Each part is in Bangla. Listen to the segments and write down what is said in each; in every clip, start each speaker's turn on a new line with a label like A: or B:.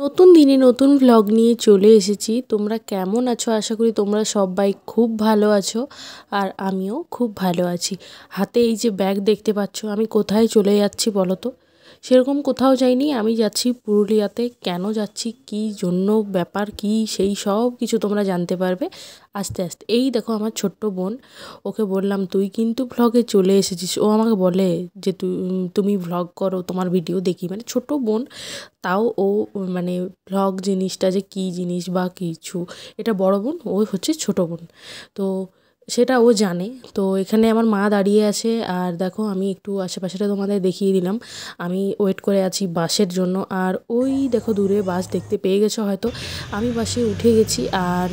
A: নতুন দিনে নতুন ভ্লগ নিয়ে চলে এসেছি। তোমরা কেমন আছো? আশা করি তোমরা সবাই খুব ভালো আছো আর আমিও খুব ভালো আছি। হাতে এই যে ব্যাগ দেখতে পাচ্ছ, আমি কোথায় চলে যাচ্ছি বলো তো? সেরকম কোথাও যাইনি, আমি যাচ্ছি পুরুলিয়াতে। কেন যাচ্ছি, কী জন্য, ব্যাপার কী, সেই সব কিছু তোমরা জানতে পারবে আস্তে আস্তে। এই দেখো আমার ছোট্ট বোন, ওকে বললাম তুই কিন্তু ভ্লগে চলে এসেছিস। ও আমাকে বলে যে তুমি ভ্লগ করো, তোমার ভিডিও দেখি। মানে ছোট বোন, তাও ও মানে ভ্লগ জিনিসটা যে কী জিনিস বা কিছু, এটা বড় বোন, ও হচ্ছে ছোট বোন। তো সেটা ও জানে। তো এখানে আমার মা দাঁড়িয়ে আছে, আর দেখো আমি একটু আশেপাশেটা তোমাদের দেখিয়ে দিলাম। আমি ওয়েট করে আছি বাসের জন্য। আর ওই দেখো দূরে বাস দেখতে পেয়ে গেছো হয়তো। আমি বাসে উঠে গেছি, আর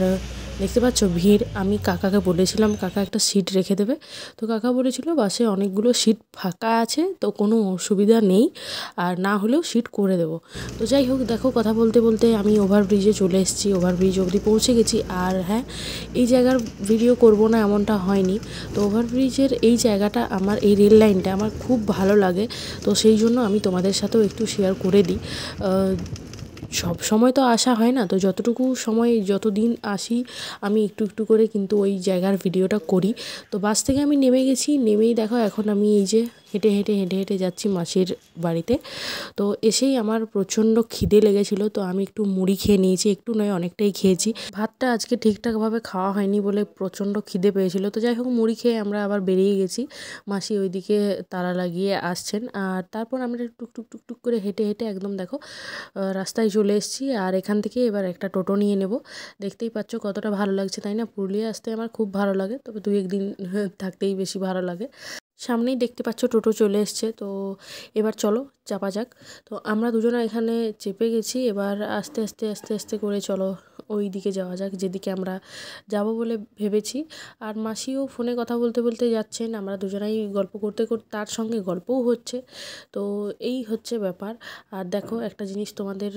A: দেখতে পাচ্ছ ভিড়। আমি কাকাকে বলেছিলাম কাকা একটা সিট রেখে দেবে, তো কাকা বলেছিল বাসে অনেকগুলো সিট ফাঁকা আছে, তো কোনো অসুবিধা নেই, আর না হলেও সিট করে দেবো। তো যাই হোক, দেখো কথা বলতে বলতে আমি ওভারব্রিজে চলে এসেছি, ওভারব্রিজ অবধি পৌঁছে গেছি। আর হ্যাঁ, এই জায়গার ভিডিও করব না এমনটা হয়নি। তো ওভারব্রিজের এই জায়গাটা আমার, এই রেল লাইনটা আমার খুব ভালো লাগে, তো সেই জন্য আমি তোমাদের সাথেও একটু শেয়ার করে দিই। সব সময় তো আসা হয় না, তো যতটুকু সময় যতদিন আসি আমি একটু একটু করে কিন্তু ওই জায়গার ভিডিওটা করি। তো বাস থেকে আমি নেমে গেছি, নেমেই দেখো এখন আমি এই যে হেঁটে হেঁটে হেঁটে হেঁটে যাচ্ছি মাসির বাড়িতে। তো এসেই আমার প্রচণ্ড খিদে লেগেছিলো, তো আমি একটু মুড়ি খেয়ে নিয়েছি, একটু নয় অনেকটাই খেয়েছি। ভাতটা আজকে ঠিকঠাকভাবে খাওয়া হয়নি বলে প্রচণ্ড খিদে পেয়েছিলো। তো যাই হোক, মুড়ি খেয়ে আমরা আবার বেরিয়ে গেছি। মাসি ওইদিকে তালা লাগিয়ে আসছেন, আর তারপর আমরা টুকটুক টুকটুক করে হেঁটে হেঁটে একদম দেখো রাস্তায় চলে এসেছি। আর এখান থেকে এবার একটা টোটো নিয়ে নেব। দেখতেই পাচ্ছ কতটা ভালো লাগছে, তাই না? পুরুলিয়া আসতে আমার খুব ভালো লাগে, তবে 2-1 দিন থাকতেই বেশি ভালো লাগে। সামনেই দেখতে পাচ্ছ টোটো চলে এসছে, তো এবার চলো চাপা যাক। তো আমরা দুজনে এখানে চেপে গেছি, এবার আস্তে আস্তে আস্তে আস্তে করে চলো ওই দিকে যাওয়া যাক যেদিকে আমরা যাব বলে ভেবেছি। আর মাসিও ফোনে কথা বলতে বলতে যাচ্ছেন, আমরা দুজনাই গল্প করতে করতে, তার সঙ্গে গল্পও হচ্ছে। তো এই হচ্ছে ব্যাপার। আর দেখো একটা জিনিস তোমাদের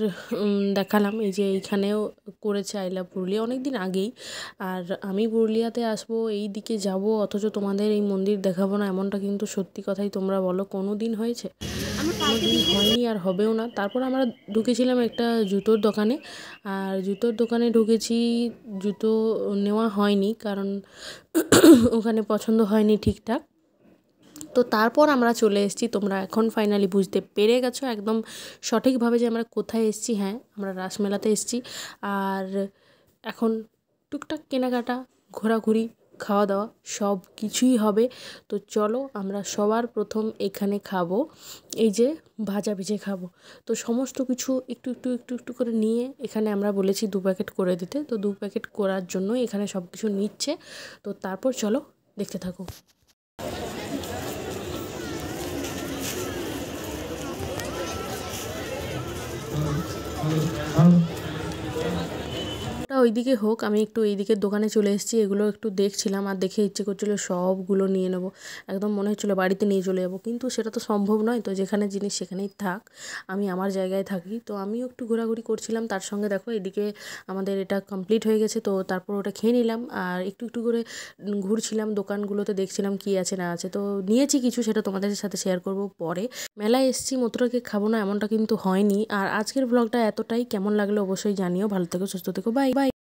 A: দেখালাম, এই যে এইখানেও করেছে আই লাভ পুরুলিয়া অনেক দিন আগেই। আর আমি পুরুলিয়াতে আসবো, এই দিকে যাব, অথচ তোমাদের এই মন্দির দেখাবো না, এমনটা কিন্তু সত্যি কথাই তোমরা বলো কোনো দিন হয়েছে? কোনো দিন হয়নি আর হবেও না। তারপর আমরা ঢুকেছিলাম একটা জুতোর দোকানে, আর জুতোর দোকানে ঢুকেছি, জুতো নেওয়া হয়নি কারণ ওখানে পছন্দ হয়নি ঠিকঠাক। তো তারপর আমরা চলে এসেছি, তোমরা এখন ফাইনালি বুঝতে পেরে গেছো একদম সঠিকভাবে যে আমরা কোথায় এসেছি। হ্যাঁ, আমরা রাসমেলাতে এসেছি। আর এখন টুকটাক কেনাকাটা, ঘোরাঘুরি, খাওয়া দাওয়া সব কিছুই হবে। তো চলো আমরা সবার প্রথম এখানে খাবো, এই যে ভাজা ভেজে খাবো। তো সমস্ত কিছু একটু একটু একটু একটু করে নিয়ে এখানে আমরা বলেছি 2 প্যাকেট করে দিতে, তো 2 প্যাকেট করার জন্য এখানে সব কিছু নিচ্ছে। তো তারপর চলো দেখতে থাকো। ওটা ওইদিকে হোক, আমি একটু এই দিকের দোকানে চলে এসেছি, এগুলো একটু দেখছিলাম আর দেখে ইচ্ছে করছিলো সবগুলো নিয়ে নেবো। একদম মনে হচ্ছিলো বাড়িতে নিয়ে চলে যাবো, কিন্তু সেটা তো সম্ভব নয়। তো যেখানে জিনিস সেখানেই থাক, আমি আমার জায়গায় থাকি। তো আমিও একটু ঘোরাঘুরি করছিলাম, তার সঙ্গে দেখো এদিকে আমাদের এটা কমপ্লিট হয়ে গেছে। তো তারপর ওটা খেয়ে নিলাম, আর একটু একটু করে ঘুরছিলাম দোকানগুলোতে, দেখছিলাম কি আছে না আছে। তো নিয়েছি কিছু, সেটা তোমাদের সাথে শেয়ার করবো পরে। মেলায় এসেছি, মথুরা কেক খাবো না এমনটা কিন্তু হয়নি। আর আজকের ব্লগটা এতটাই, কেমন লাগলো অবশ্যই জানিও। ভালো থেকো, সুস্থ থেকো, বাই বাই।